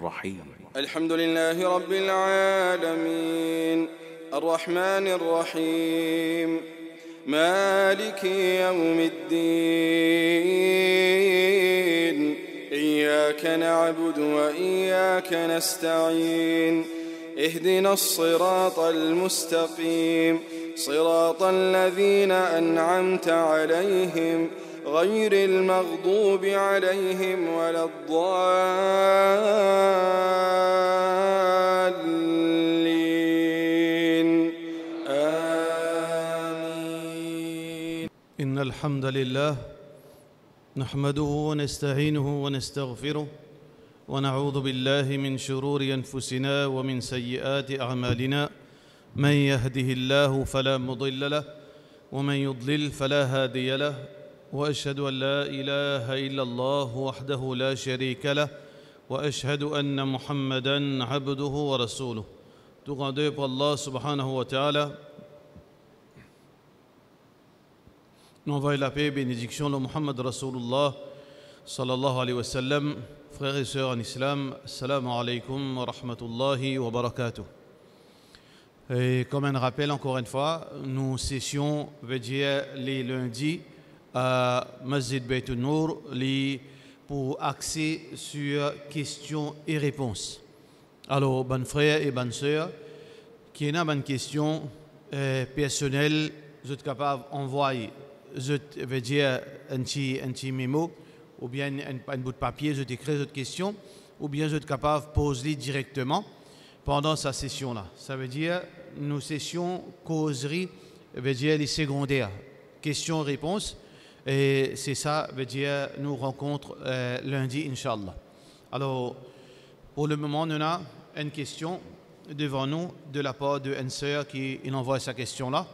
الرحيم الحمد لله رب العالمين الرحمن الرحيم مالك يوم الدين إياك نعبد وإياك نستعين اهدنا الصراط المستقيم صراط الذين أنعمت عليهم غير المغضوب عليهم ولا الضالين آمين. إن الحمد لله نحمده ونستعينه ونستغفره ونعوذ بالله من شرور أنفسنا ومن سيئات أعمالنا من يهده الله فلا مضل له ومن يضلل فلا هادي له وأشهد أن لا إله إلا الله وحده لا شريك له وأشهد أن محمدًا عبده ورسوله. Tout grandeur pour Allah subhanahu wa ta'ala. Nous envoyons la paix et bénédiction de Muhammad Rasulullah sallallahu alayhi wa sallam. Frères et sœurs en islam, assalamu alaykum wa rahmatullahi wa barakatuh. Et comme un rappel, encore une fois, nous sessions, veut dire les lundis, à Masjid Bayt al-Nour pour axer sur questions et réponses. Alors, bonnes frères et bonnes sœurs, qui ont une question personnelle, vous êtes capable d'envoyer, je veux dire un petit mémo, ou bien un bout de papier, je t'écris votre question, ou bien vous êtes capable de poser directement pendant sa session-là. Ça veut dire, nos sessions causerie, veut dire les secondaires, questions-réponses. Et c'est ça, veut dire, nous rencontre lundi, Inch'Allah. Alors, pour le moment, on a une question devant nous de la part d'une sœur qui envoie sa question-là.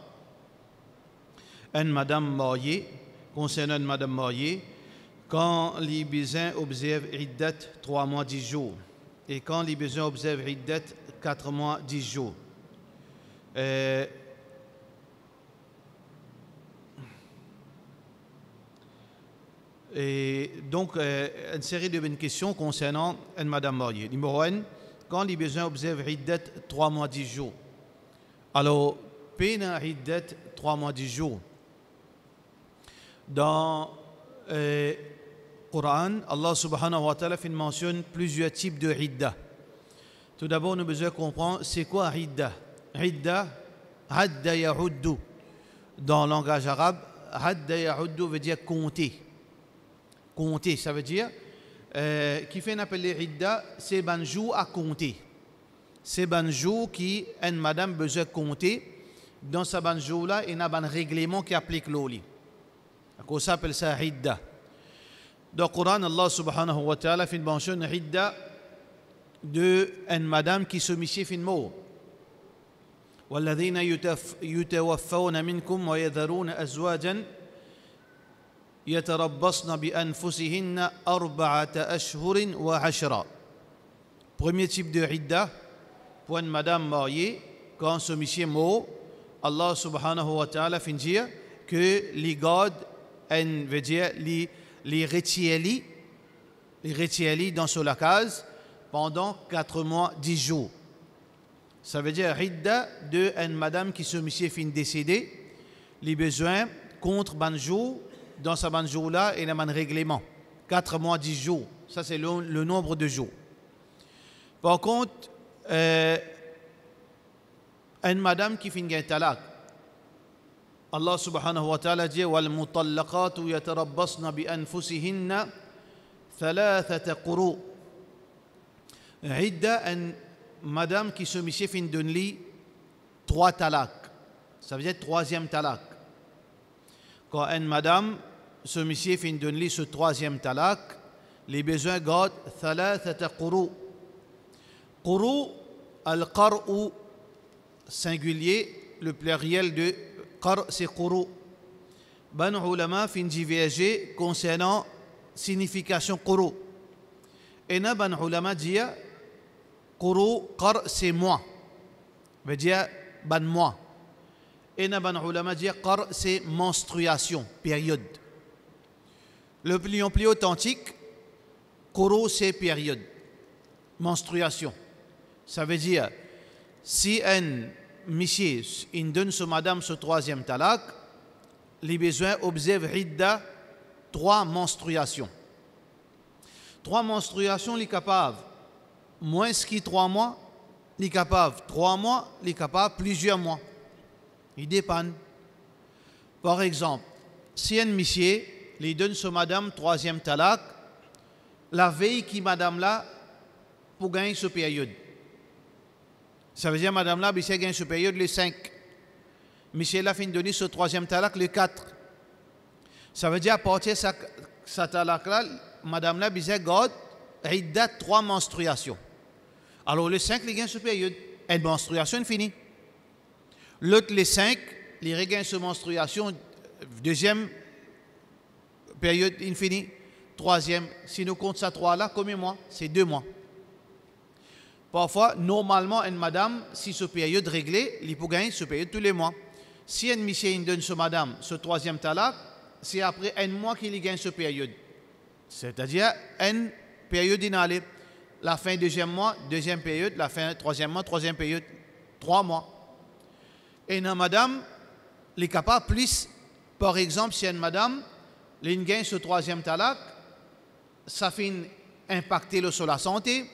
Une madame mariée, concernant une madame mariée, quand les besoins observent Iddat 3 mois 10 jours et quand les besoins observent Iddat 4 mois 10 jours. Et donc, une série de bonnes questions concernant une madame mariée. Numéro 1, quand les besoins observent Iddat 3 mois 10 jours. Alors, peine Iddat 3 mois 10 jours. Dans le Coran, Allah subhanahu wa ta'ala mentionne plusieurs types de Idda. Tout d'abord, nous avons besoin de comprendre c'est quoi Idda. Idda, Hadda ya'uddu. Dans le langage arabe, Hadda ya'uddu veut dire compter. Compter, ça veut dire, qui fait un appel Idda, c'est un jour à compter. C'est un jour qui, une madame besoin de compter. Dans ce ban jour-là, il y a un règlement qui applique l'oli. On s'appelle ça Idda. Dans le Coran, Allah subhanahu wa ta'ala fait une mention Idda de une madame qui se met fin mort. وَالَّذِينَ يُتَوَفَّوْنَ مِنْكُمْ وَيَذَرُونَ أَزْوَاجًا يتربصن بأنفسهن 4 أشهر و10. Premier type de Idda pour une madame mariée, quand ce monsieur mort, Allah subhanahu wa ta'ala fait dire que les gardes, veut dire les retiennent dans sur la case pendant 4 mois 10 jours. Ça veut dire Idda de une madame qui ce monsieur fin décédé, les besoins contre banjou. Dans ce jour-là, il y a un règlement. 4 mois, 10 jours. Ça, c'est le nombre de jours. Par contre, une madame qui finit un talaq. Allah subhanahu wa ta'ala dit وَالْمُطَلَّقَاتُ يَتَرَبَّصْنَ بِأَنفُسِهِنَّ 3 قُرُوء. Idda, une madame qui se met fin d'un lit 3 talaq. Ça veut dire 3e talaq. Quand une madame, ce monsieur fin d'un lit ce 3e talaq, les besoins gardent 3 quru. Quru, al-qar'u, singulier, le pluriel de qar' c'est quru. Ben ulama fin diverger concernant signification quru. Et na ben ulama dit quru, qar' c'est mois. Veut dire ban mois. Et Naban Ulama dit qar' c'est menstruation, période. Le plus authentique, quru c'est période. menstruation. Ça veut dire, si un monsieur il donne sur madame ce troisième talak, les besoins observent idda 3 menstruations. 3 menstruations, les capables, moins que 3 mois, les capables 3 mois, les capables plusieurs mois. Il dépend. Par exemple, si un monsieur lui donne sur madame troisième talak, la veille qui madame là pour gagner ce période. Ça veut dire madame là, monsieur gagne ce période le 5. Monsieur là fin de donner ce troisième talak le 4. Ça veut dire à partir de sa talak là, madame là, monsieur garde, il date 3 menstruations. Alors le 5, il gagne ce période. Une menstruation finie. L'autre, le 5, il regagne ce menstruation. Deuxième période infinie. Troisième, si nous comptons ça 3 là, combien de mois? C'est 2 mois. Parfois, normalement, une madame, si ce période réglée, il peut gagner ce période tous les mois. Si un monsieur donne ce madame, ce troisième talak, c'est après un mois qu'il gagne ce période. C'est-à-dire une période inhalée. La fin deuxième mois, deuxième période, la fin troisième mois, troisième période, 3 mois. Et une madame, les capables plus, par exemple, si une madame, elle gagne ce troisième talak, ça fait impacter sur la santé,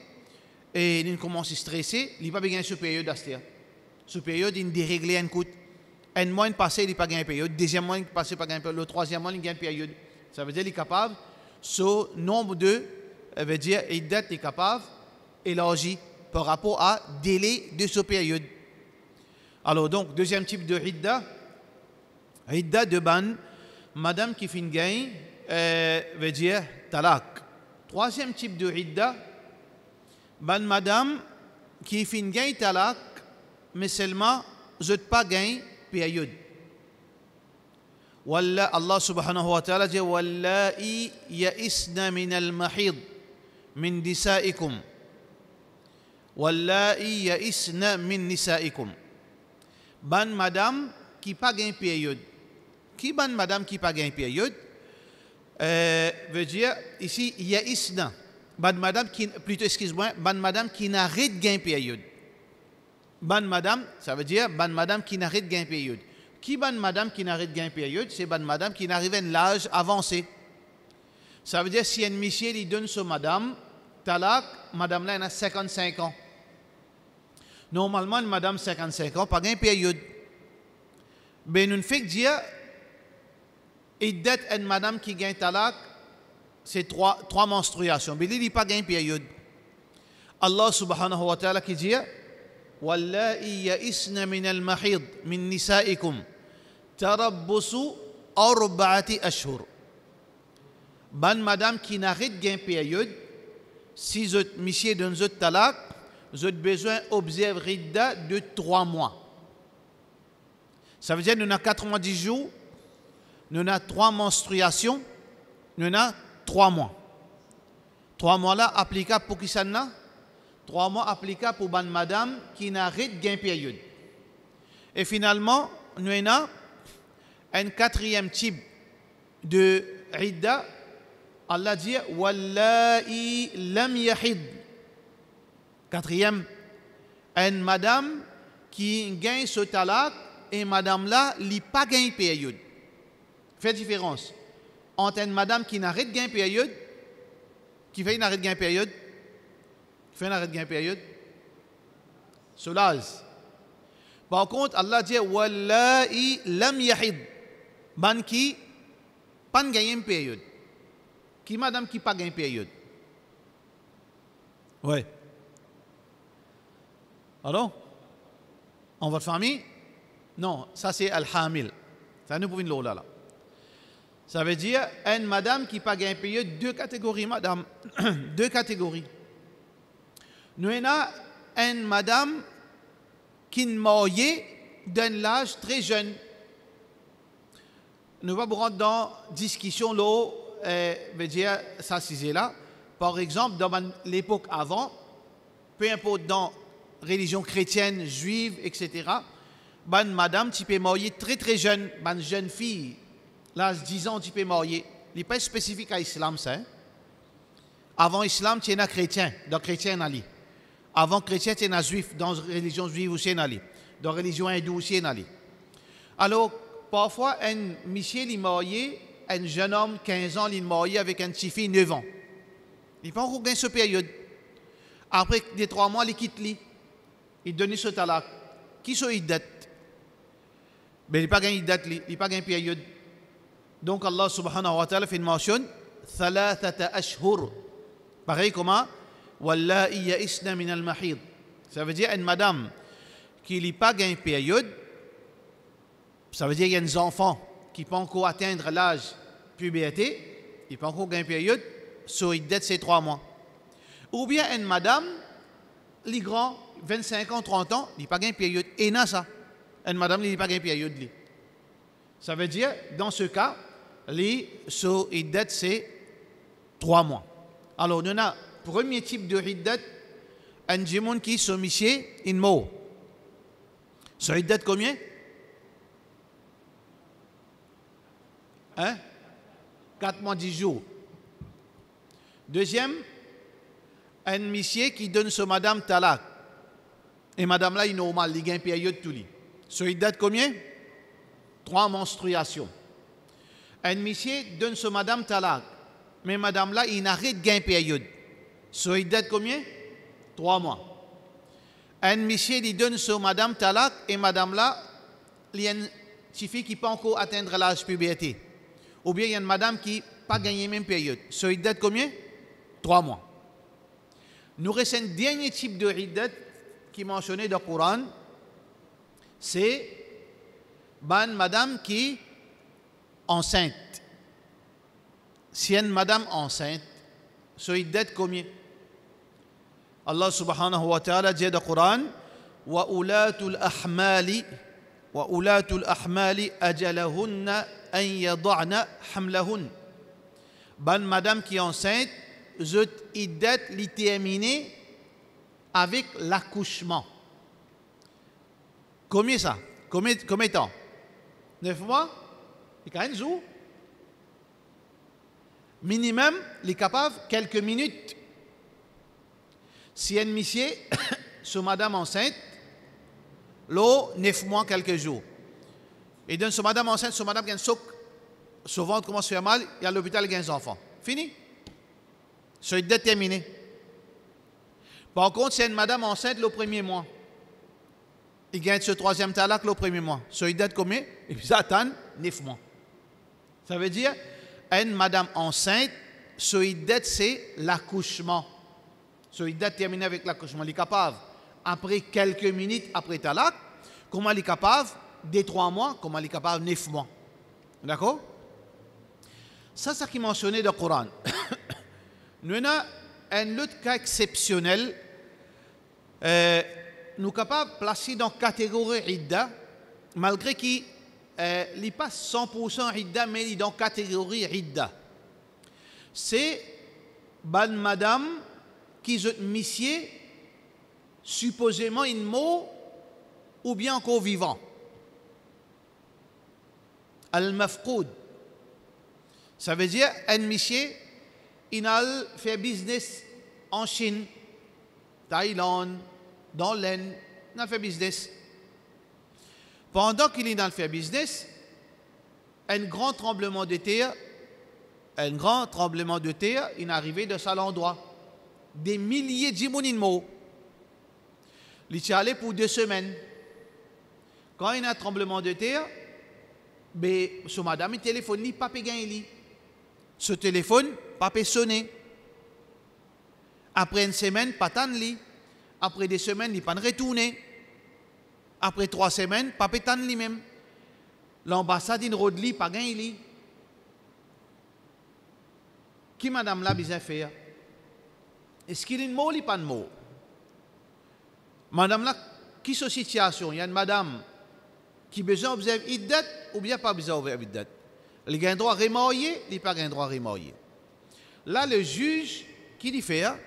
et il commence à stresser, il n'a pas gagné ce période d'astéa. Ce période, il déréglé un coup. Un mois passé, il n'a pas gagné période. Deuxième mois, il passé, pas gagné période. Le troisième mois, il gagne période. Ça veut dire qu'il est capable, ce nombre de, veut dire, il est capable d'élargir par rapport à délai de ce période. Alors donc, deuxième type de idda de ban, madame qui fait une gain, veut dire talak. Troisième type de idda, ban madame qui fait une gain talak, mais seulement je ne pas gain période. Wallah, Allah subhanahu wa ta'ala dit wallahi ya'isna min al-mahid min nisaikum. Wallahi ya'isna min nisaikum. Ban madame qui pas gain période. Qui ban madame qui pas gain période veut dire ici ya'isna. Ban madame qui plutôt excuse-moi, ban madame qui n'arrête gain période. Ban madame, ça veut dire ban madame qui n'arrête gain période. Qui ban madame qui n'arrête gain période, c'est ban madame qui n'arrive à l'âge avancé. Ça veut dire si un monsieur lui donne sur madame, talak, madame là elle a 55 ans. Normalement, une madame 55 ans, pas gain période. Ben nous fait dire, il date une madame qui gagne talak, c'est 3 menstruations. Mais il n'y a pas gain période. Allah subhanahu wa ta'ala qui dit, wallahi ya'isna min al-mahid min nisaikum tarabbusu 4 ashhur. Ban madame qui n'arrête gain période, si vous monsieur donne votre talak, vous avez besoin d'observer ridda de 3 mois. Ça veut dire que nous avons 90 jours, nous avons 3 menstruations, nous avons 3 mois. 3 mois là applicables pour qui ça n'a? 3 mois applicables pour ban madame qui n'arrête gain période. Et finalement, nous avons un 4e type de ridda. Allah dit wallahi lam yahid. 4e, une madame qui gagne ce talak et madame là, il n'a pas gagné période. Fait différence entre une madame qui n'arrête gain période, qui fait une arrêt gain période, qui fait une arrêt gain période, solaz. Par contre, Allah dit wallahi lam yahid. Ban qui pas gagné période. Qui madame qui pas gagné période. Ouais. Alors, en votre famille? Non, ça c'est al-hamil. Ça nous pouvons le là. Ça veut dire une madame qui pas gagné période, 2 catégories, madame. 2 catégories. Nous avons une madame qui est mariée d'un âge très jeune. Nous allons rentrer dans la discussion là, veut dire ça c'est là. Par exemple, dans l'époque avant, peu importe dans religion chrétienne, juive, etc., ban madame, tu peux marier très très jeune, ban jeune fille, l'âge de 10 ans, tu peux marier. Il n'est pas spécifique à l'islam, ça. Hein? Avant l'islam, tu es un chrétien, donc chrétien Ali. Avant chrétien, c'est un juif, dans la religion juive aussi, dans la religion hindoue aussi. Alors, parfois, un monsieur est marié, un jeune homme, 15 ans, il est marié avec une petite fille, 9 ans. Il n'a pas encore gagné cette période. Après des 3 mois, il quitte lui. Il donne ce talak. Qui sont les dates? Mais il n'a pas gagné de date, il n'a pas gagné de période. Donc Allah subhanahu wa ta'ala fait une mention, ثلاثة أشهر. Pareil comment? واللائي يئسن من المحيض. Ça veut dire une madame qui n'a pas gagné de période, ça veut dire qu'il y a des enfants qui ne peuvent pas encore atteindre l'âge puberté, ils ne peuvent pas encore gagner de période, sur une date c'est 3 mois. Ou bien une madame, les grands, 25 ans, 30 ans, il n'a pas gagné de période. Et non ça. Une madame, il n'a pas gagné de période. Ça veut dire, dans ce cas, les sur iddat, c'est 3 mois. Alors, on a premier type de iddat, un jimoun qui se monsieur, une mot. Sur iddat combien? 4 mois, 10 jours. Deuxième, un monsieur qui donne sur madame talak. Et madame là, il est normal, il gagne une période tout lui. Sur iddat combien? 3 menstruations. Un monsieur donne sur madame talak. Mais madame là, il arrête de gagner période. Sur iddat combien? 3 mois. Un monsieur il donne sur madame talak et madame là, il y a une petite fille qui ne peut pas encore atteindre l'âge puberté. Ou bien il y a une madame qui n'a pas gagné même période. Sur iddat combien? 3 mois. Nous restons un dernier type de iddat qui est mentionné dans le Coran. C'est une madame qui est enceinte. Si une madame enceinte, sur iddat combien? Allah subhanahu wa ta'ala dit dans le Coran, wa ulatul ahmali ajalahunna an yada'na hamlahun. Une madame qui est enceinte, zut iddat li terminé avec l'accouchement. Combien ça? Combien de temps? 9 mois? Il y a 15 jours? Minimum, il est capable quelques minutes. Si un monsieur, sur madame enceinte, l'eau, 9 mois, quelques jours. Et donc, sur madame enceinte, sur madame qui a un soc, son ventre commence à faire mal, il y a l'hôpital, il y a 15 enfants. Fini. C'est déterminé. Par contre, c'est une madame enceinte le premier mois. Il gagne ce 3e talak le premier mois. So, il date combien? Et puis ça attend 9 mois. Ça veut dire, une madame enceinte, so, il date c'est l'accouchement. So, il date terminé avec l'accouchement. Il est capable, après quelques minutes après talak, comment il est capable? Des 3 mois, comment il est capable? 9 mois. D'accord? Ça, c'est ce qui est mentionné dans le Coran. Nous avons un autre cas exceptionnel. Nous sommes capables de placer dans la catégorie Idda, malgré qu'il n'est pas 100% Idda, mais il est dans la catégorie Idda. C'est une madame qui est monsieur, supposément une mort, ou bien encore vivant. Al-Mafqoud. Ça veut dire un monsieur, il a fait business en Chine, Thaïlande, dans l'Inde, il a fait business. Pendant qu'il est dans le fait business, un grand tremblement de terre, il est arrivé de cet endroit. Des milliers de gens morts. Il est allé pour 2 semaines. Quand il y a un tremblement de terre, ce madame, il téléphone, il pas gagné. Ce téléphone, pas sonner. Après une semaine, pas tant li. Après 2 semaines, il pas retourner. Après 3 semaines, pas tant lui-même. L'ambassade, il ne pas gagné. Qui madame là besoin faire? Est-ce qu'il y a une mot ou pas de mot? Madame là, qui est cette situation? Il y a une madame qui a besoin d'observer iddat ou bien pas besoin d'observer iddat. Il a un droit à remarier, il n'a pas un droit à remarier. Là, le juge, qui dit faire?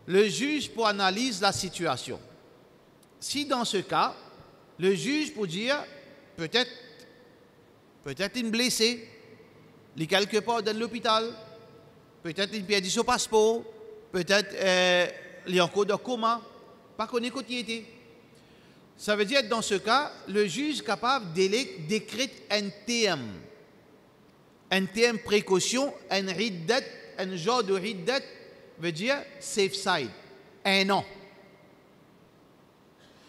Le juge pour analyser la situation. Si dans ce cas, le juge pour dire, peut-être une blessée, il est quelque part dans l'hôpital, peut-être il a perdu son passeport, peut-être il est en cours de coma, pas qu'on écoute qui était. Ça veut dire, dans ce cas, le juge est capable d'écrire un terme précaution, un riddat, un genre de riddat, veut dire safe side, 1 an.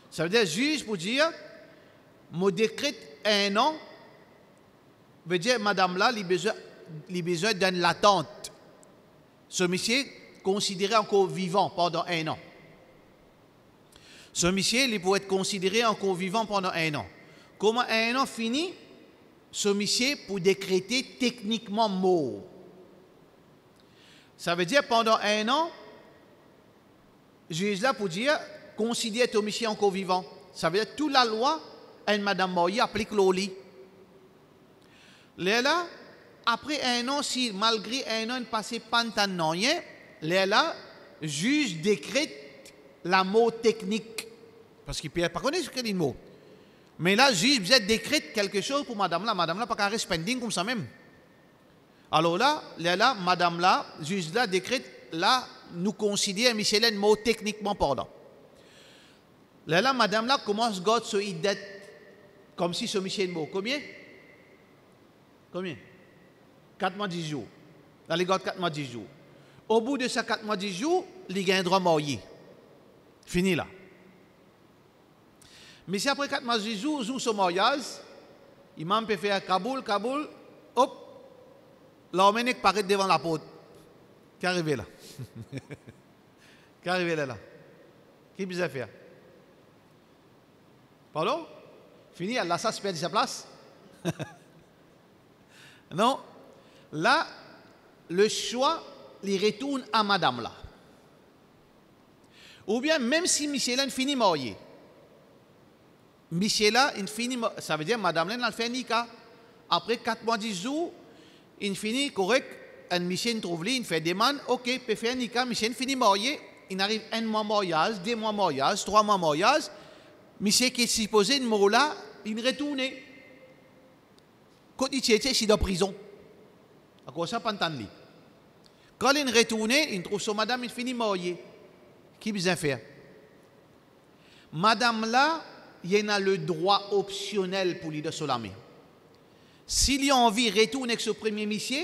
Ça veut dire, le juge pour dire, me décrète 1 an, veut dire, madame là, il a besoin d'une latente. Ce monsieur considéré encore vivant pendant 1 an. Ce monsieur, il pourrait être considéré encore vivant pendant 1 an. Comment 1 an finit, ce monsieur pour décréter techniquement mort. Ça veut dire pendant 1 an, le juge là pour dire, considère ce monsieur encore vivant. Ça veut dire toute la loi, et madame Moïse applique l'oli. Là, après 1 an, si malgré 1 an, il passé pas de temps, là, le juge décrète la mot technique. Parce qu'il ne peut pas connaître ce qu'il mot. Mais là, le juge décrète quelque chose pour madame là. Madame là, pas qu'à spending comme ça même. Alors là, madame là, le juge là décrète, là, nous considérons Michel mot techniquement pardon. Là, madame là commence à garder ce idée comme si ce Michel mot. Combien? 4 mois 10 jours. Là, il garde 4 mois 10 jours. Au bout de ces 4 mois 10 jours, il a un droit marié. Fini là. Mais si après 4 mois 10 jours, joue son mariage, il m'a fait faire Kaboul, hop, l'homme paraît devant la porte. Qu'est arrivé là? Qu'est arrivé là? Qu'est-ce qu'il a fait? Pardon? Fini, Allah ça se perd de sa place? Non. Là, le choix, il retourne à madame là. Ou bien, même si Michel a fini marié, Michel a fini, ça veut dire madame là, elle fait nika. Après 4 mois 10 jours, il finit correct, et Michel trouve lui, il fait demande, ok, peut faire nika, Michel finit marié, il arrive 1 mois mariage, 2 mois mariage, 3 mois mariage, Michel qui est supposé, une mot là, il retourne. Quand il est dans prison, à quoi ça pas entendre. Quand il retourne, il trouve son madame, il finit marié. Qui besoin faire? Madame là, il a le droit optionnel pour lui de Solamé. S'il a envie de retourner avec ce premier monsieur,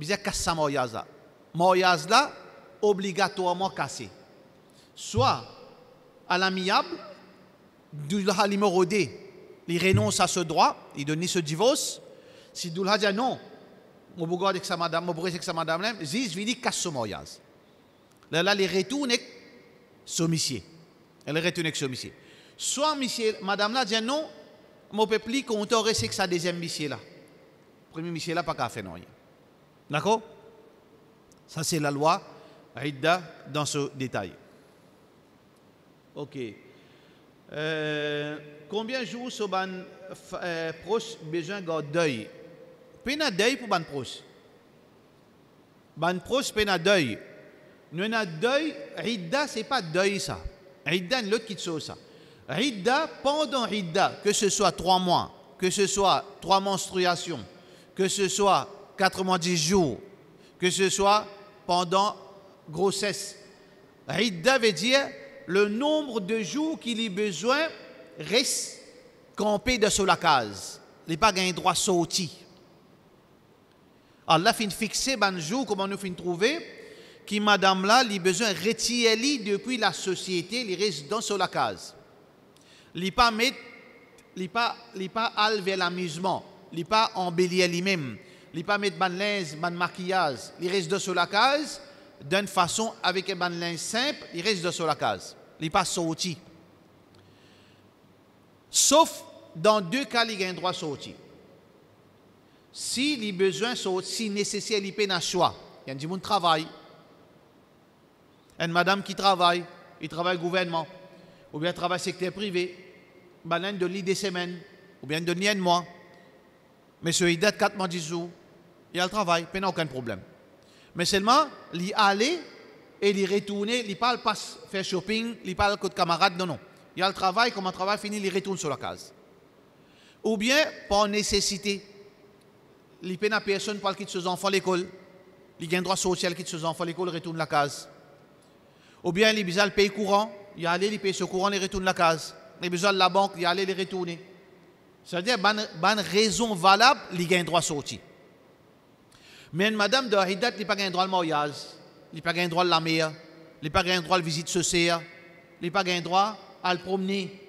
il a cassé sa mariage là. Mariage là, obligatoirement cassé. Soit à l'amiable, du numéro 2, il renonce à ce droit, il donne ce divorce. Si Doulha dit non, je vais regarder avec sa madame, je vais avec sa madame, je vais dire casse ce mariage. Là, il retourne avec ce monsieur. Elle retourne avec ce monsieur. Soit monsieur, madame là dit non, je ne peux plus compter avec sa deuxième monsieur là. Premier monsieur là, pas qu'à faire non. D'accord? Ça, c'est la loi Aïda dans ce détail. Ok. Combien de jours sont les proches besoin de deuil? Pena deuil pour les proches. Les proches pena deuil. Nous avons deuil, Ridda, ce n'est pas deuil ça. Ridda, c'est l'autre qui te ça. Ridda, pendant Ridda, que ce soit 3 mois, que ce soit 3 menstruations, que ce soit 4 mois 10 jours, que ce soit pendant grossesse. Ridda veut dire le nombre de jours qu'il a besoin reste campé de sur la case. Il n'a pas un droit sorti. Allah fin fixé un jour, comment nous fin trouver, qui madame là, il a besoin de retirer depuis la société, il reste dans sur la case. Il n'a pas mettre, il pas aller vers l'amusement, il n'a pas embellir lui-même, il n'a pas mettre ban linge, ban maquillage, il reste dans sur la case. D'une façon, avec un linge simple, il reste sur la case. Il n'est pas sorti. Sauf dans 2 cas, il a un droit de sortir. S'il a besoin de sortir, si nécessaire, il peut un choix. Il y a des gens qui travaillent. Une madame qui travaille, il travaille au gouvernement, ou bien travaille secteur privé, il de lit des semaines, ou bien de lit un mois. Mais ce il date 4 mois, 10 jours, il a le travail, il n'a aucun problème. Mais seulement, il aller et il retourner, il ne parle pas faire shopping, il parle avec camarades, non. Il a le travail, comme un travail fini, il retourne sur la case. Ou bien, par nécessité, il n'y a personne pour quitter ses enfants à l'école, il a un droit social quitter ses enfants à l'école, il retourne la case. Ou bien, il a besoin de payer courant, il allait les payer au courant, il retourne la case. Il a besoin de la banque, il allait les retourner. C'est-à-dire, une raison valable, il a un droit sorti. Mais une madame de Hiddat, il n'a pas un droit au mariage, il n'a pas un droit à la mer, il n'a pas un droit à la visite sociale, il n'a pas un droit à le promener.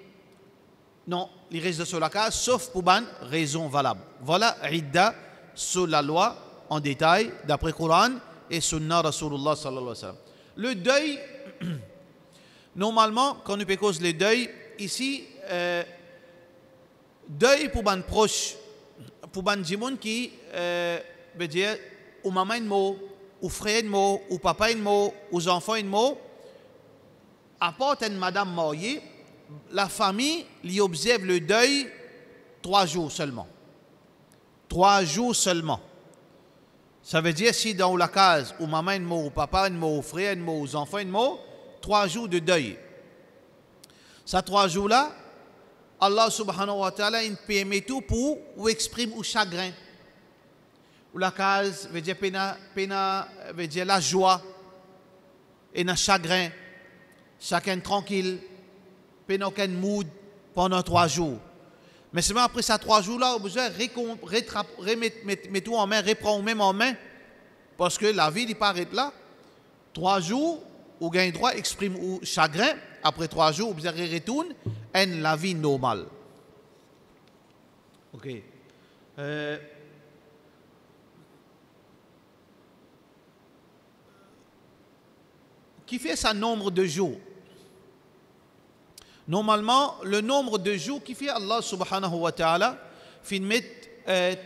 Non, il reste sur la case, sauf pour une raison valable. Voilà Hidda sur la loi en détail, d'après Coran et Sunna Rasulullah sallallahu alayhi wa sallam. Le deuil, normalement, quand nous cause le deuil, ici, deuil pour un proche, pour un gens qui veut dire, ou maman un mot, ou frère un mot, ou papa un mot, ou enfants un mot, apporte une madame mariée, la famille lui observe le deuil 3 jours seulement. 3 jours seulement. Ça veut dire si dans la case, ou maman un mot, ou papa un mot, ou frère un mot, ou enfants un mot, 3 jours de deuil. Ces 3 jours-là, Allah subhanahu wa ta'ala il permet tout pour exprimer le chagrin. Ou la case veut dire veut dire la joie et le chagrin. Chacun tranquille, pas aucun mood pendant 3 jours. Mais seulement après ces 3 jours-là, on a besoin de remettre tout en main, reprendre même en main, parce que la vie, il paraît là. 3 jours, on gagne droit, exprime le chagrin. Après 3 jours, on retourne à la vie normale. Ok. Qui fait ce nombre de jours? Normalement, le nombre de jours qui fait Allah subhanahu wa ta'ala, fin mettre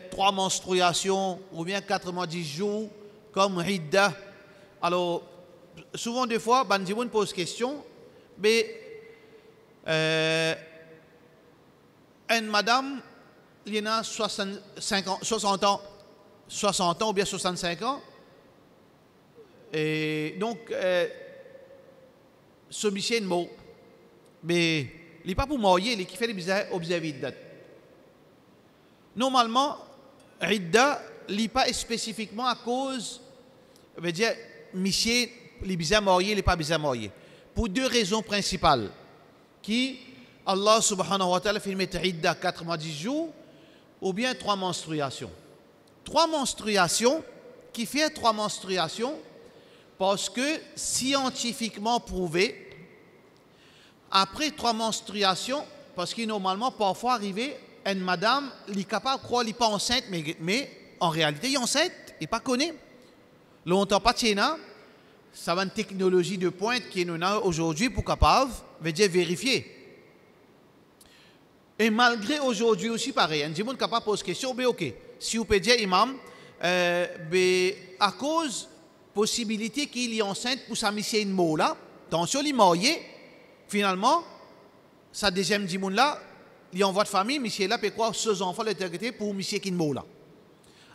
3 menstruations ou bien 90 jours comme Hidda. Alors, souvent des fois, Bandimoun pose question, mais une madame, il y en a 60 ans ou bien 65 ans, et donc, ce monsieur est mot. Mais il n'est pas pour marier, il qui fait les observer Idda. Normalement, Idda n'est pas spécifiquement à cause, veut dire, monsieur, il est bizarre marié, il n'est pas bizarre marié. Pour 2 raisons principales. Qui, Allah subhanahu wa ta'ala fait mettre Idda 90 jours, ou bien 3 menstruations. 3 menstruations, qui fait 3 menstruations, parce que scientifiquement prouvé, après 3 menstruations, parce qu'il normalement parfois arrivé, une madame, elle est capable de croire qu'elle n'est pas enceinte, mais en réalité, elle est enceinte, elle n'est pas connue. Longtemps pas tiena, ça va une technologie de pointe qui est nous aujourd'hui pour capable, veut dire vérifier. Et malgré aujourd'hui aussi pareil, un monde capable pose question, mais ok, si vous pouvez dire imam, à cause possibilité qu'il est enceinte pour sa mission une mot là, attention, il est marié. Finalement, sa deuxième dimoun là, il envoie de famille, monsieur là, peut quoi, 2 enfants l'intégrité pour monsieur qui est là.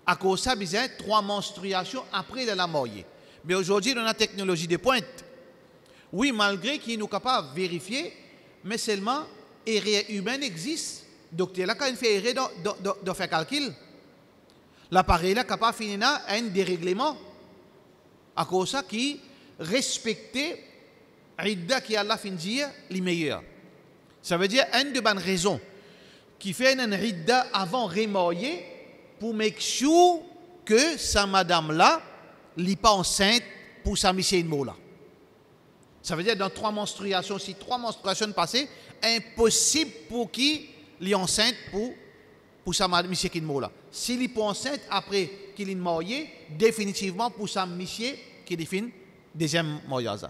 À cause de ça, il y a 3 menstruations après la mariée. Mais aujourd'hui, on a la technologie de pointe. Oui, malgré qu'il nous capable de vérifier, mais seulement, erreur humaine existe. Donc, là, quand il fait erreur de faire calcul, l'appareil là capable de finir à un dérèglement. À cause de ça, qui respectait Idda qui Allah fin dire les meilleurs. Ça veut dire une de bonnes raisons qui fait une Idda avant remarier pour make sure que sa madame là n'est pas enceinte pour sa mission de mot là. Ça veut dire dans 3 menstruations, si 3 menstruations passées, impossible pour qui est enceinte pour sa mission de mot là. S'il n'est pas enceinte après qu'il est marié, définitivement pour sa mission qui définit deuxième mariage.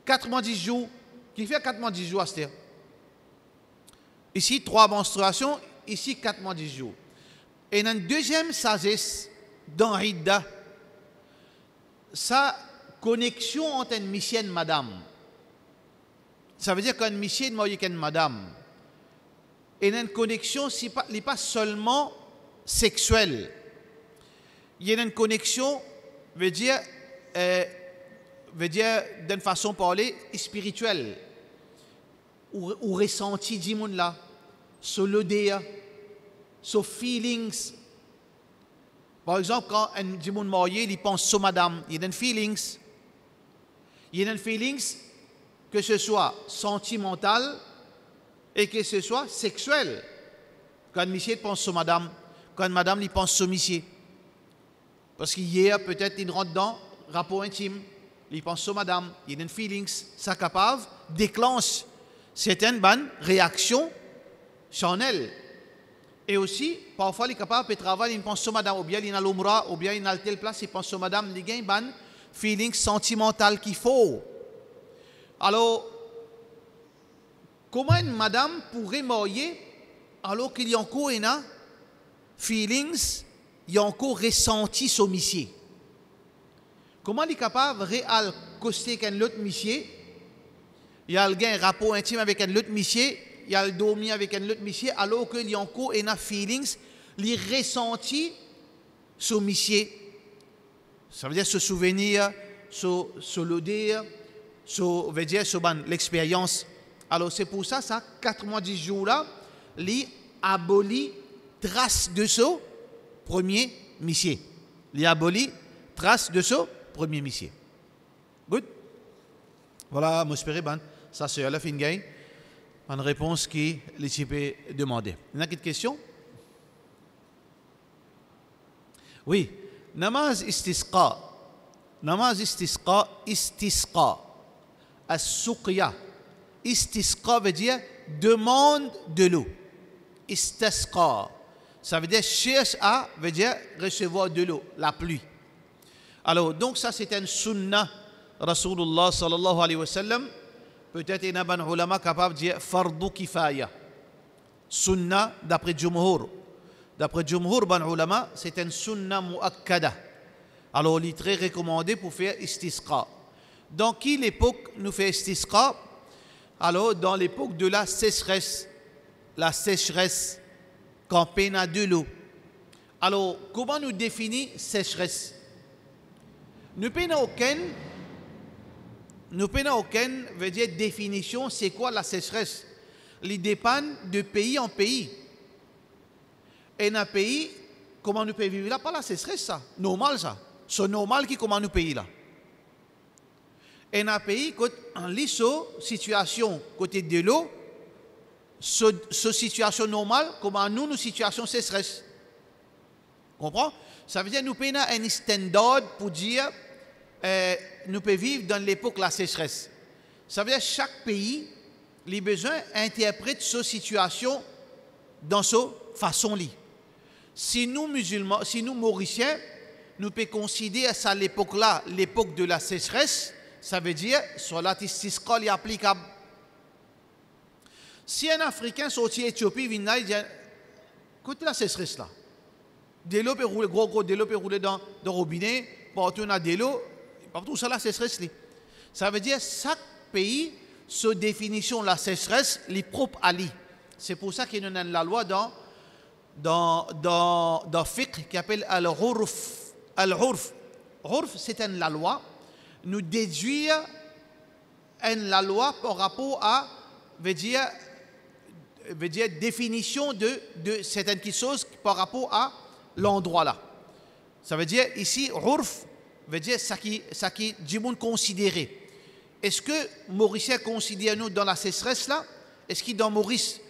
90 jours, qui fait 90 jours, Esther. Ici, 3 menstruations, ici, 90 jours. Et dans une deuxième sagesse, dans Hidda, sa connexion entre une mission et une madame. Ça veut dire qu'une mission est mariée avec une madame. Et une connexion, il n'est pas seulement sexuelle. Il y a une connexion, veut dire d'une façon de parler spirituelle ou ressenti du monde là, sur l'idée, sur feelings. Par exemple, quand un du monde marié, il pense sur madame, il y a des feelings. Il y a des feelings que ce soit sentimental et que ce soit sexuel. Quand monsieur pense sur madame, quand madame lui pense sur monsieur. Parce qu'hier, peut-être, il rentre dans rapport intime, il pense sur madame, il y a une feelings, ça capable déclenche certaines bonnes réactions charnelles. Et aussi, parfois, il est capable de travailler, il pense sur madame, ou bien il a l'omra, ou bien il a telle place, il pense sur madame, il y a une bonne feeling sentimental qu'il faut. Alors, comment une madame pourrait marier alors qu'il y a encore une feelings, il y a encore ressenti son monsieur? Comment il est capable de réal coster avec un autre monsieur? Il y a un rapport intime avec un autre monsieur, il y a le dormir avec un autre monsieur, alors qu'il y a encore une feelings, il ressenti son monsieur. Ça veut dire se souvenir, se l'odeur, veut dire l'expérience. Alors c'est pour ça, 4 mois, 10 jours là, il abolit trace de ce premier monsieur. Il abolit trace de ce premier monsieur. Good? Voilà, j'espère que ça c'est la fin de une réponse qui les demandé. Il y a une question? Oui. Namaz istisqa. Namaz istisqa, istisqa. As-suqya. Istisqa veut dire demande de l'eau. Istasqa. Ça veut dire cherche à, veut dire recevoir de l'eau, la pluie. Alors, donc ça c'est un sunnah Rasulullah sallallahu alayhi wa sallam. Peut-être il y a un ulama capable de dire fardu kifaya. Sunnah d'après Jumhur. D'après Jumhur, ban ulama, c'est un sunnah muakkada. Alors, il est très recommandé pour faire istisqa. Dans quelle époque nous fait istisqa? Alors, dans l'époque de la sécheresse quand peine à de l'eau. Alors, comment nous définit sécheresse? Nous n'avons aucune veut dire définition, c'est quoi la sécheresse? Il dépend de pays en pays. Et dans un pays, comment nous pouvons vivre là? Pas la sécheresse, ça. Normal, ça. C'est normal qui comment nous payons là. Et dans un pays, en lisso, situation côté de l'eau, ce situation normale, comment nous situation sécheresse. Comprends? Ça veut dire nous payons un standard pour dire nous pouvons vivre dans l'époque de la sécheresse. Ça veut dire chaque pays, les besoins interprète cette situation dans sa façon-là. Si nous musulmans, si nous mauriciens, nous pouvons considérer ça l'époque-là, l'époque de la sécheresse, ça veut dire salat istisqa est applicable. Si un Africain sorti d'Éthiopie vient il dit écoute la sécheresse là. De l'eau peut rouler, gros de l'eau peut rouler dans le robinet, partout on a de l'eau, partout ça la sécheresse là. Ça veut dire chaque pays sa définition de la sécheresse est propre à lui. C'est pour ça qu'il y a la loi dans fiqh qui appelle al-urf. Al-urf, c'est la loi. Nous déduire la loi par rapport à veut dire définition de certaines choses par rapport à l'endroit là. Ça veut dire ici urf veut dire ça qui du monde considéré. Est-ce que Mauricien considère nous dans la sécheresse là? Est-ce qu'il dans Maurice?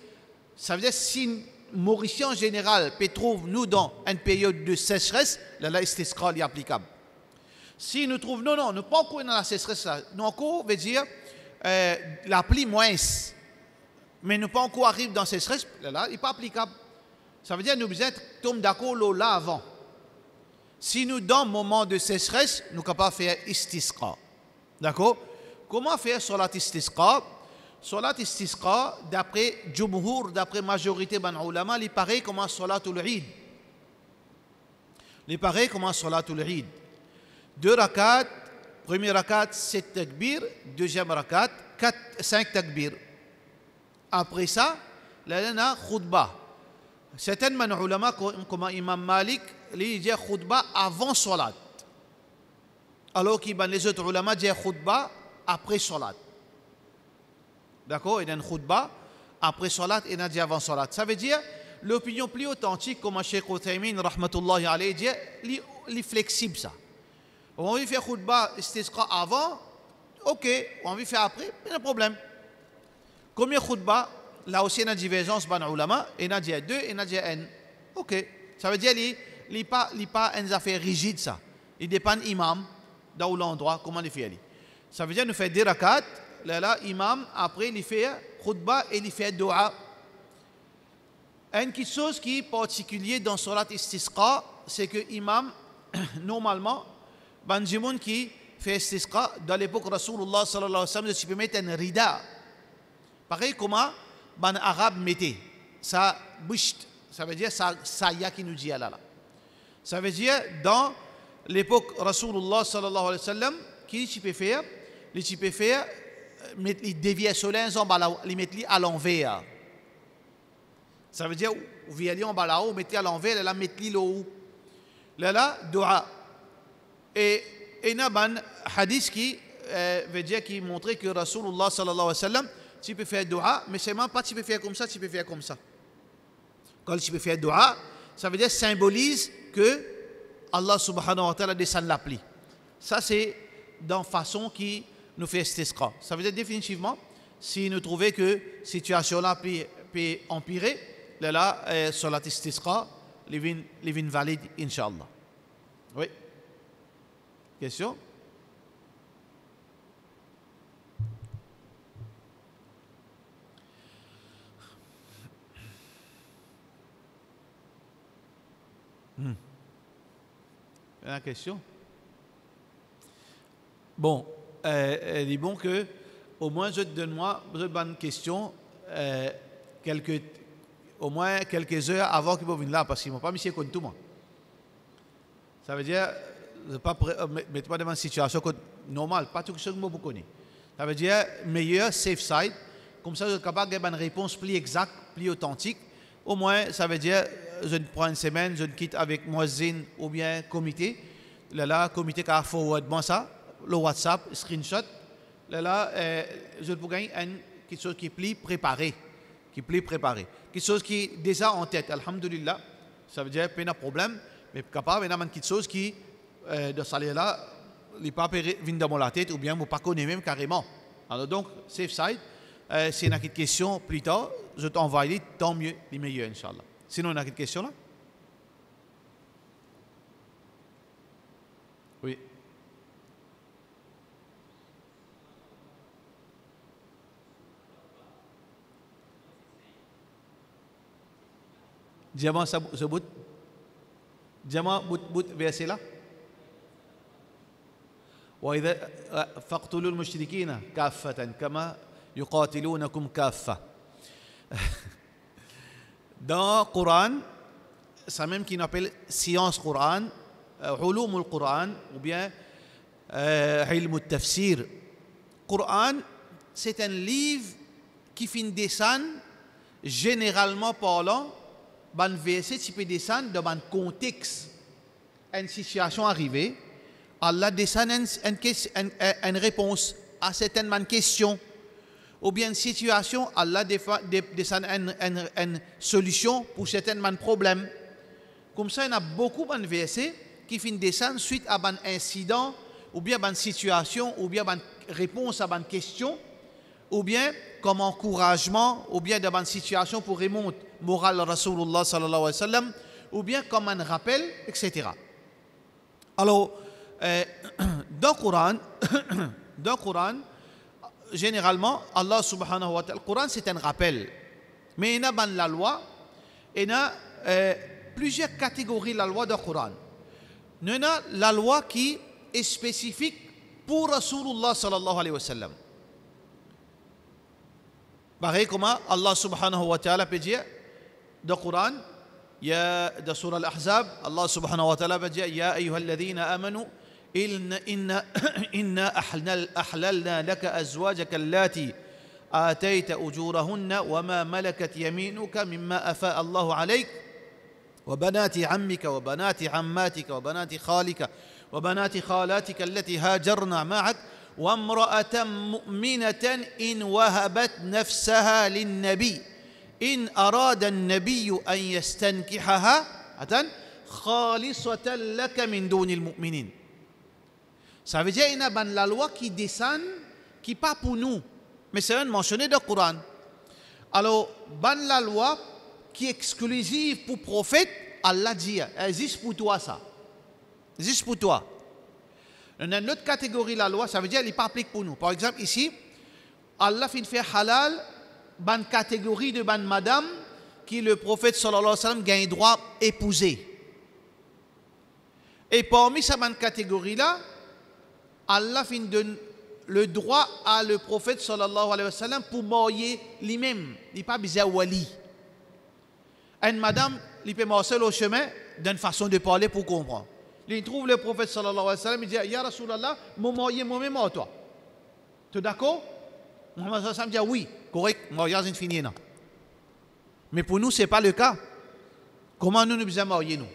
Ça veut dire si Mauricien en général peut trouver nous dans une période de sécheresse, là istisqa est applicable. Si nous trouvons non, nous pas encore dans la sécheresse là, nous encore veut dire la pluie moins, mais nous pas encore arrive dans la sécheresse, là il n'est pas applicable. Ça veut dire nous besoin tomber d'accord là avant. Si nous dans un moment de sécheresse, nous sommes capables de faire istisqa. D'accord? Comment faire salat istisqa? Salat istisqa, d'après Jumhur, d'après majorité ban ulama, il paraît comme salatul Eid. Il paraît comme salatul Eid. 2 rakats, premier rakat 7 takbir, deuxième rakat 5 takbir. Après ça, là il y a khutbah. Certains man ulama comme Imam Malik, il dit khutbah avant salat. Alors que les autres ulama disent khutbah après salat. D'accord? Il y a une khutbah après salat et il y a avant salat. Ça veut dire l'opinion plus authentique comme Cheikh Uthaymin rahmatullahi alayhi dit, est flexible ça. On va faire khutbah istisqa avant, ok, on veut faire après, pas de problème. Combien de khutbah, là aussi il y a une divergence dans les ulama, il y en a déjà 2, il y en a déjà 1. Ok, ça veut dire qu'il n'est pas une affaire rigide ça. Il dépend de l'imam, dans l'endroit, comment il fait. Ça veut dire nous fait 2 rakats, là, l'imam, après il fait khutbah et il fait dua. Une petite chose qui est particulière dans Salat Istisqa, c'est que l'imam, normalement, Banjimoun qui fait Istisqa, dans l'époque Rasulullah sallallahu alayhi wa sallam, tu peux mettre un rida. Pareil comment ban arabe mettait. Ça boucht, ça veut dire ça y a qui nous dit là. Ça veut dire dans l'époque Rasulullah sallallahu alayhi wa sallam, qui tu peux faire, mettre les dévier soleil, les mettre à l'envers. Ça veut dire, vous allez en bas là-haut, mettez à l'envers, là, mettez là-haut. Là, dua. Et il y a un hadith qui veut dire, qui montrait que Rasulullah sallallahu alayhi wa sallam, tu peux faire dua, mais c'est même pas tu peux faire comme ça, tu peux faire comme ça. Quand tu peux faire dua, ça veut dire symbolise que Allah subhanahu wa ta'ala descend la pluie. Ça, c'est dans la façon qui nous fait istisqa. Ça veut dire définitivement, si nous trouvons que la situation là peut empirer, là, sur la istisqa, les vins valides, Inch'Allah. Oui. Question? Une question? Bon, il est bon que au moins je te donne une question au moins quelques heures avant qu'ils viennent là, parce qu'ils ne m'ont pas mis comme tout moi. Ça veut dire, ne pas mettre pas devant une situation normale, pas tout ce que vous connaissez. Ça veut dire meilleur safe side, comme ça vous êtes capable d'avoir une réponse plus exacte, plus authentique. Au moins, ça veut dire, je prends une semaine, je quitte avec Moazine ou bien comité. Là, comité qui a forward moi ça, le WhatsApp, screenshot. Là, je peux gagner quelque chose qui est plus préparé. Quelque chose qui est déjà en tête, alhamdulillah. Ça veut dire qu'il n'y a pas de problème, mais capable, il y a quelque chose qui, de salaire là, les papiers viennent dans la tête ou bien vous ne connaissez pas même carrément. Alors donc, safe side, s'il y a une question plus tard, je t'envoie tant mieux, les meilleurs, Inch'Allah. Sinon, on a une question là? Oui. Diamant sebut. Diamant but verset là. وإذا فاقتلوا المشركين كافة كما يقاتلونكم كافة. Dans le Coran, c'est même qu'on appelle science Coran, علوم القرآن ou bien علم التفسير. Coran, c'est un livre qui finit descendre généralement parlant, ban verset qui peut descendre dans un contexte, une situation arrivée, Allah descend une réponse à certaines questions, ou bien une situation, Allah descend une solution pour certains problèmes. Comme ça, il y a beaucoup de versets qui finissent descendre suite à un incident, ou bien une situation, ou bien une réponse à une question, ou bien comme encouragement, ou bien dans une situation pour remonter morale Rasulullah sallallahu alayhi wa sallam, ou bien comme un rappel, etc. Alors, dans le Coran, généralement, Allah subhanahu wa ta'ala, le Coran c'est un rappel. Mais il y a dans la loi, il y a plusieurs catégories de la loi du Coran. Il y a la loi qui est spécifique pour Rasulullah sallallahu alayhi wa sallam. Pareil comme Allah subhanahu wa ta'ala peut dire dans le Coran, dans Surah Al-Ahzab, Allah subhanahu wa ta'ala peut dire Ya ayyuhalladhina amanu إنا أحللنا لك أزواجك اللاتي آتيت أجورهن وما ملكت يمينك مما أفاء الله عليك وبنات عمك وبنات عماتك وبنات خالك وبنات خالاتك التي هاجرن معك وامرأة مؤمنة إن وهبت نفسها للنبي إن أراد النبي أن يستنكحها خالصة لك من دون المؤمنين. Ça veut dire qu'il y a la loi qui descend qui pas pour nous, mais c'est mentionné dans le Coran. Alors, ban la loi qui est exclusive pour le prophète, Allah dit, existe pour toi ça. Existe pour toi. On a une autre catégorie la loi, ça veut dire qu'elle n'est pas appliquée pour nous. Par exemple, ici, Allah fait halal, ban catégorie de ban madame, qui le prophète sallallahu alayhi wa sallam gagne droit épouser. Et parmi cette ban catégorie là, Allah donne le droit à le prophète sallallahu alayhi wa sallam pour marier lui-même. Il n'est pas besoin de wali. Une madame, il peut marcher au chemin d'une façon de parler pour comprendre. Il trouve le prophète sallallahu alayhi wa sallam, il dit Ya Rasulallah, mon marié moi-même à toi. Tu es d'accord? Mohammed sallallahu alayhi wa sallam dit oui, correct, mariage est fini. Non. Mais pour nous, ce n'est pas le cas. Comment nous nous marier nous?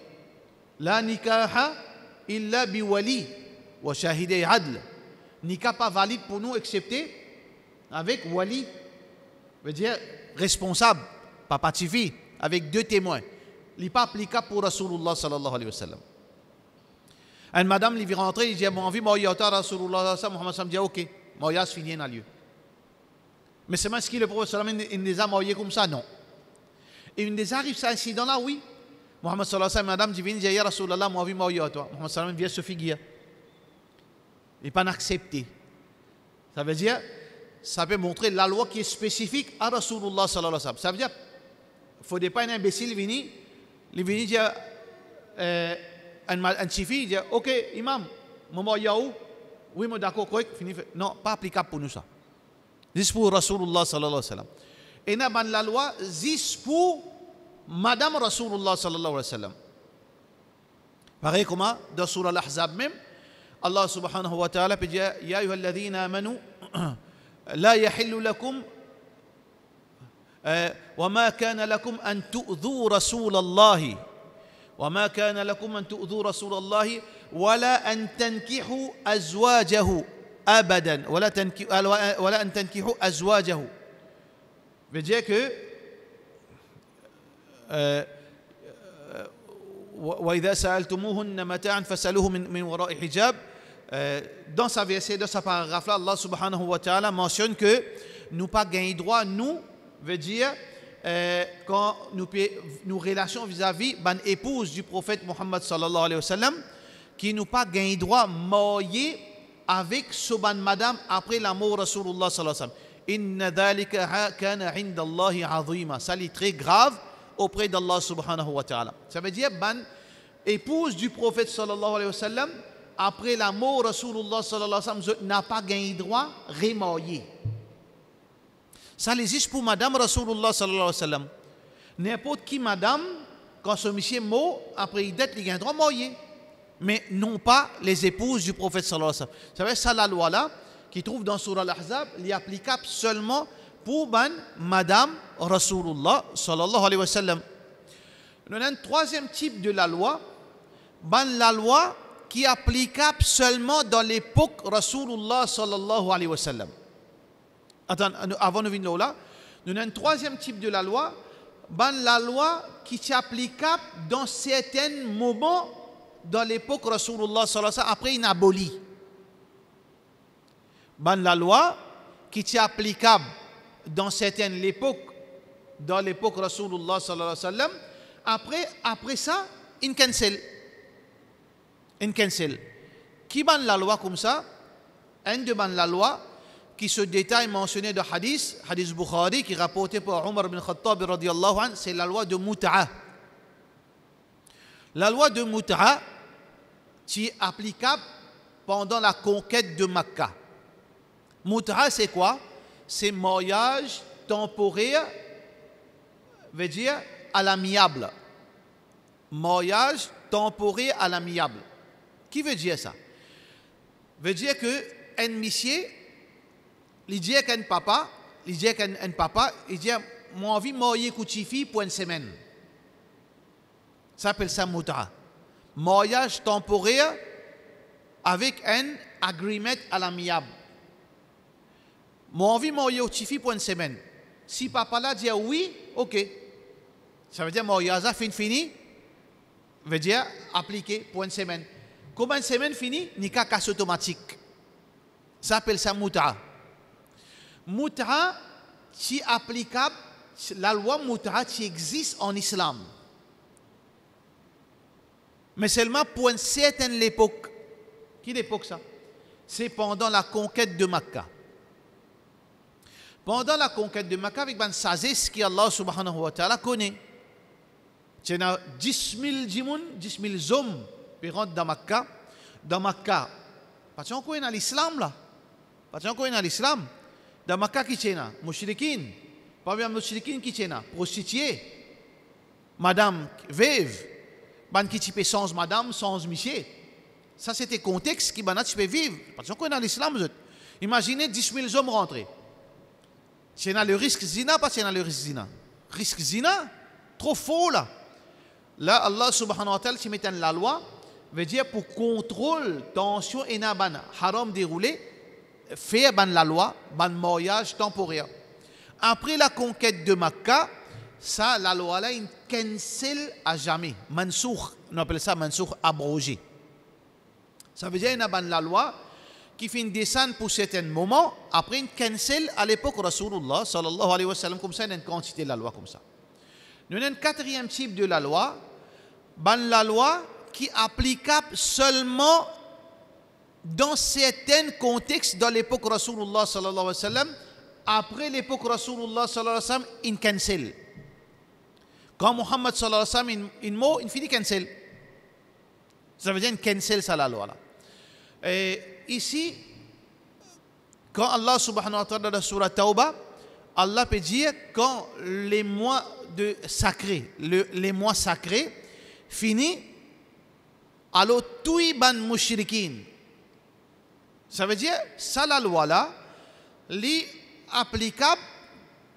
La nikaha illa bi wali wa shahidei adl. Nikah pas valide pour nous excepté avec wali, veut dire responsable, pas parti, avec 2 témoins. Il n'est pas applicable pour Rasulullah sallallahu alayhi wa sallam. Une madame, il vient rentrer, il dit mon envie, moi, il y a Rasulullah sallallahu alayhi wa sallam, Muhammad sallam dit ok, mariage fini dans lieu. Mais c'est ce que le prophète sallallahu alayhi wa sallam, il les a mariés comme ça, non. Et une des arrive ça incident là, oui. Muhammad sallallahu alayhi wa sallam, madame divine, dit ya Rasulallah, mon envie, moi, il y a toi. Muhammad sallallahu alayhi wa sallam vient se figurer. Il n'est pas accepté. Ça veut dire, ça peut montrer la loi qui est spécifique à Rasulullah sallallahu alayhi wa sallam. Ça veut dire, il ne faudrait pas un imbécile venir, il vient dire, un chifi, il dit, ok, imam, maman yaou, oui, mais d'accord, correct, fini. Non, pas applicable pour nous ça. C'est pour Rasulullah sallallahu alayhi wa sallam. Et n'a la loi, c'est pour Madame Rasulullah sallallahu alayhi wa sallam. Pareil comme dans Surah Al-Ahzab même, Allah subhanahu wa ta'ala peut dire Ya ayyuha alladhina amanu la yahillu lakum wa ma kana lakum an tu'dhu rasulallahi wa ma kana lakum an tu'dhu rasulallahi wa la an tankihu azwajahu abadan wa la an tankihu azwajahu. Veut dire que وإذا سألتموهن متاعا فاسألوه من وراء حجاب. Dans sa verset, dans sa paragraphe là, Allah subhanahu wa ta'ala mentionne que nous pas gagner droit, nous, veut dire quand nous relations vis-à-vis ban épouse du prophète Muhammad sallallahu alayhi wa sallam, qui nous pas gagner droit marier avec ce ban madame après la mort Rasulullah sallallahu alayhi wa sallam. Inna dhalika kana inda Allahi azima. Ça est très grave auprès d'Allah subhanahu wa ta'ala. Ça veut dire ban épouse du prophète sallallahu alayhi wa sallam après la mort Rasulullah sallallahu alayhi wa sallam n'a pas gagné droit remarier. Ça existe pour madame Rasulullah sallallahu alayhi wa sallam. N'importe qui madame quand ce monsieur mort après il dette il gagne droit marier. Mais non pas les épouses du prophète sallallahu alayhi wa sallam. Ça veut dire ça la loi là qui trouve dans Surah Al-Ahzab, il est applicable seulement pour Madame Rasulullah sallallahu alayhi wa sallam. Nous avons un troisième type de la loi, la loi qui est applicable seulement dans l'époque Rasulullah sallallahu alayhi wa sallam. Attends, avant de venir là, nous avons un troisième type de la loi, la loi qui est applicable dans certains moments dans l'époque Rasulullah sallallahu alayhi wa sallam, après il abolit. La loi qui est applicable dans certaines époques, dans l'époque Rasulullah sallallahu alayhi wa sallam, après ça, il cancel. Qui ban la loi comme ça? Un de la loi qui se détaille mentionné de hadith Bukhari, qui est rapporté par Omar bin Khattab radiyallahu anhu, c'est la loi de Muta'a. La loi de Muta'a qui est applicable pendant la conquête de Makkah. Muta'a c'est quoi? C'est mariage temporaire, veut dire à l'amiable. Mariage temporaire à l'amiable. Qui veut dire ça? Veut dire que un monsieur, il dit qu'un papa, il dit moi envie de marier Kouchifi pour une semaine. Ça s'appelle ça Muta'a. Mariage temporaire avec un agreement à l'amiable. Moi envie de marier Kouchifi pour une semaine. Si papa là dit oui, ok. Ça veut dire mariage fini, veut dire appliqué pour une semaine. Comme une semaine finie, nikah casse automatique. Ça s'appelle ça Muta'a. Mut'a qui applicable, la loi Mut'a qui existe en islam. Mais seulement pour une certaine époque. Quelle époque ça? C'est pendant la conquête de Makkah. Pendant la conquête de Makkah, avec une sagesse qui Allah subhanahu wa ta'ala connaît. Il y a 10 000 hommes qui rentrent dans Makkah. Dans Makkah, pas de quoi dans l'islam là. Pas de quoi dans l'islam. Dans Makkah qui est là, mushrikin. Pas bien mushrikin qui est là, prostituée. Madame veuve. Ban qui type sans madame, sans monsieur. Ça c'était le contexte qui banat tu peux vivre. Pas de quoi dans l'islam. Imaginez 10 000 hommes rentrés. C'est dans le risque zina, pas c'est dans le risque zina. Risque zina, trop faux là. Là, Allah subhanahu wa ta'ala, qui met la loi, veut dire pour contrôle, tension et ban haram déroulé, faire ban la loi, ban mariage temporaire. Après la conquête de Makkah, ça, la loi là, il cancel à jamais. Mansour, on appelle ça mansour abrogé. Ça veut dire qu'il y a ban la loi qui fait une descente pour certains moments, après une cancel à l'époque Rasulullah sallallahu alayhi wa sallam, comme ça, il y a une quantité de la loi comme ça. Nous avons un quatrième type de la loi, la loi qui est applicable seulement dans certains contextes dans l'époque Rasulullah sallallahu alayhi wa sallam. Après l'époque Rasulullah sallallahu alayhi wa sallam, il cancel. Quand Muhammad sallallahu alayhi wa sallam, il mot, il finit cancel. Ça veut dire qu'il cancel ça la loi là. Et ici, quand Allah subhanahu wa ta'ala dans la surah Tawbah, Allah peut dire quand les mois sacrés, les mois sacrés finissent, alors tout ban mushrikin. Ça veut dire, ça la loi là, est applicable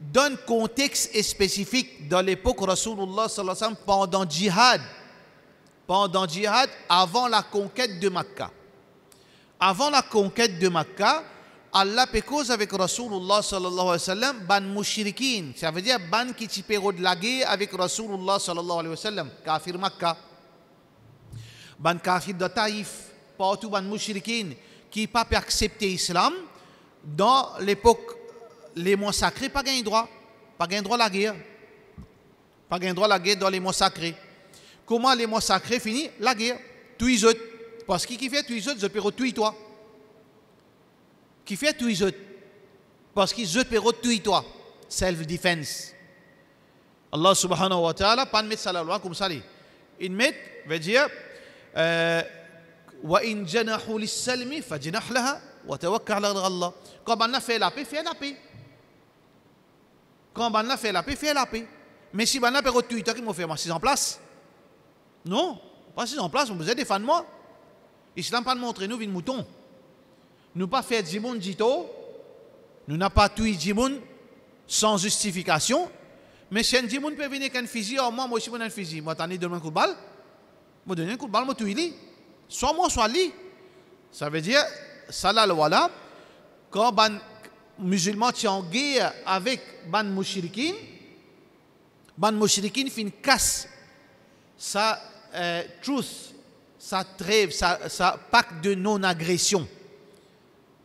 dans un contexte spécifique dans l'époque Rasulullah sallallahu alayhi wa sallam pendant djihad, avant la conquête de Makkah. Avant la conquête de Makkah, Allah peut cause avec Rasulullah sallallahu alayhi wa sallam ban mushrikin. Ça veut dire ban qui typéro de la guerre avec Rasulullah sallallahu alayhi wa sallam, kafir Makkah. Ban kafir de Taïf, partout ban mushrikin qui n'a pas pu accepter l'islam. Dans l'époque, les mois sacrés, pas gain droit. Pas gain droit la guerre. Pas gain droit la guerre dans les mois sacrés. Comment les mois sacrés finissent? La guerre. Tous les autres. Parce que qui fait tous les autres, je peux tuer toi. Qui fait tous les autres? Parce que je peux tuer toi. Self-defense. Allah subhanahu wa ta'ala, pas de mettre ça la loi comme ça. Il met, veut dire, wa in janahu lis-salmi fajnah laha wa tawakkal ala Allah. Quand on a fait la paix, fais la paix. Quand on a fait la paix, fais la paix. Mais si on a fait tuer toi, qui m'a fait m'assis en place? Non, pas assis en place, on vous a défendu moi. L'islam pas montré nous une mouton. Nous pas fait djimoun djito. Nous n'a pas tué djimoun sans justification. Mais si un djimoun peut venir avec un fusil, moi aussi j'ai un fusil. Moi t'en ai donné un coup de balle. Moi donne un coup de balle, moi tuer lui. Soit moi, soit lui. Ça veut dire, ça la loi là, quand ban musulman est en guerre avec ban mushrikin fait une casse sa truce, sa trêve, sa pacte de non-agression.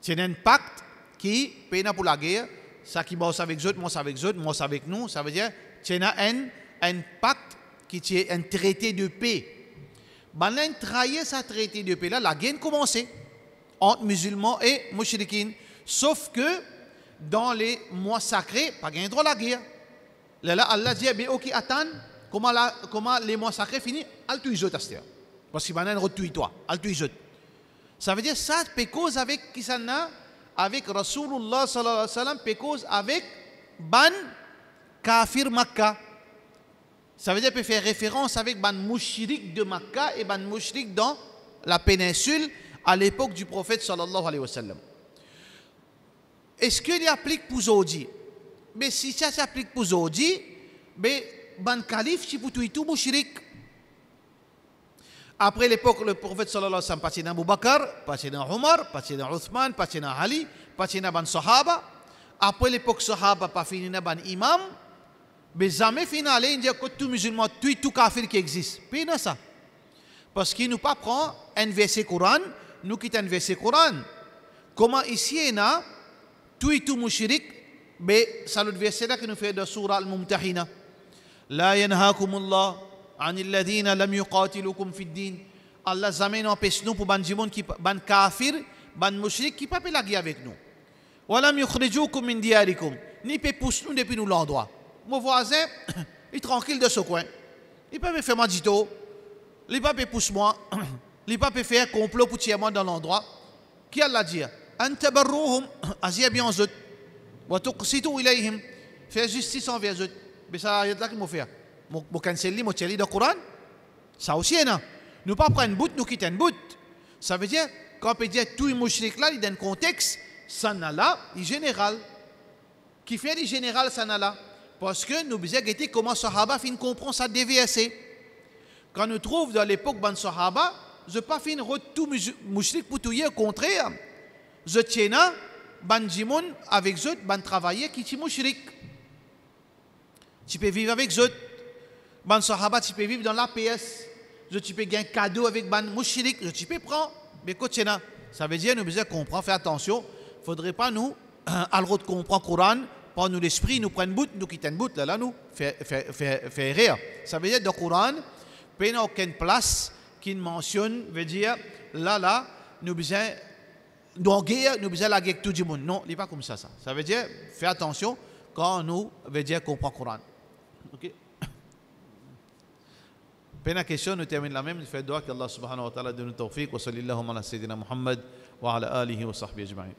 C'est un pacte qui paye pour la guerre, ça qui bosse avec eux, moi avec eux, moi avec nous, ça veut dire c'est un pacte qui est un traité de paix. Ben là, trahir sa traité de paix là, la guerre a commencé entre musulmans et mushrikin. Sauf que dans les mois sacrés, pas gain droit à la guerre. Là, Allah dit, ok, attends, comment les mois sacrés finissent? Al tu isot astia. Parce qu'il va y avoir un toi, al tu isot. Ça veut dire ça, peut cause avec qui ça n'a, avec Rasulullah sallallahu alayhi wa sallam, peut cause avec ban kafir Makkah. Ça veut dire peut faire référence avec ban mushrik de Makkah et ban mushrik dans la péninsule à l'époque du prophète sallallahu alayhi wa sallam. Est-ce qu'il applique pour Zodi? Mais si ça s'applique pour Zodi, mais ban calife qui pour tout mushrik. Après l'époque, le prophète sallallahu alayhi wa sallam passé dans Abu Bakr, passé dans Omar, passé dans Uthman, passé dans Ali, passé dans ban Sahaba. Après l'époque Sahaba, pas fini dans ban imam. Mais jamais final, il dit que tout musulman, tout kafir qui existe. Puis non ça. Parce qu'il nous pas prend un verset Coran, nous quittons un verset Coran. Comment ici, il y a tout mushrik, mais ça l'autre verset là qui nous fait de surah Al-Mumtahina. La yanhakumullah anil ladhina lam yuqatilukum fid din. Allah jamais n'empêche nous pour ban jimon qui ban kafir, ban mushrik qui pas la guerre avec nous. Wa lam yukhrijukum min diyarikum. Ni peut pousser nous depuis nous l'endroit. Mon voisin, il est tranquille de ce coin. Il peut me faire magito. Il peut me pousser moi. Il peut me faire complot pour tirer moi dans l'endroit. Qui a la dire? Antabarruhum azia bien zut. Wa tuqsitu ilayhim. Faire justice envers eux. Mais ça, il y a là qui m'a fait. Mon cancelli, mon tchelli dans le Coran. Ça aussi, non. Nous pas prendre un bout, nous quitter un bout. Ça veut dire, quand on peut dire tout le mouchrik là, il y a un contexte, ça n'a là, il général. Qui fait du général, ça n'a là. Parce que nous disons comment Sahaba fin comprend ça DVSC. Quand nous trouvons dans l'époque ban Sahaba, je pas fin tout mouchrik pour tout y au contraire. Je tiens ban jimon avec eux, ban travailler qui est mouchrik. Tu peux vivre avec eux. Ban Sahaba, tu peux vivre dans l'APS. Tu peux gagner un cadeau avec ban mouchrik. Tu peux prendre. Mais coachena, ça veut dire nous besoin comprendre, faire attention. Il ne faudrait pas nous, à le comprendre le Coran, prendre nous l'esprit, nous prendre bout, nous quitter une bout, là, nous, faire rire. Ça veut dire dans le Coran, il n'y a aucune place qui mentionne, veut dire, là, nous besoin, dans la guerre, nous besoin la guerre avec tout le monde. Non, il n'est pas comme ça. Ça veut dire, faire attention quand nous, veut dire comprendre le Coran. Ok? Pour la question, nous terminons la même. Nous faisons doigt qu'Allah subhanahu wa ta'ala donne nous tawfiq. Wa sallallahu ala sayyidina Muhammad wa ala alihi wa sahbihi ajma'in.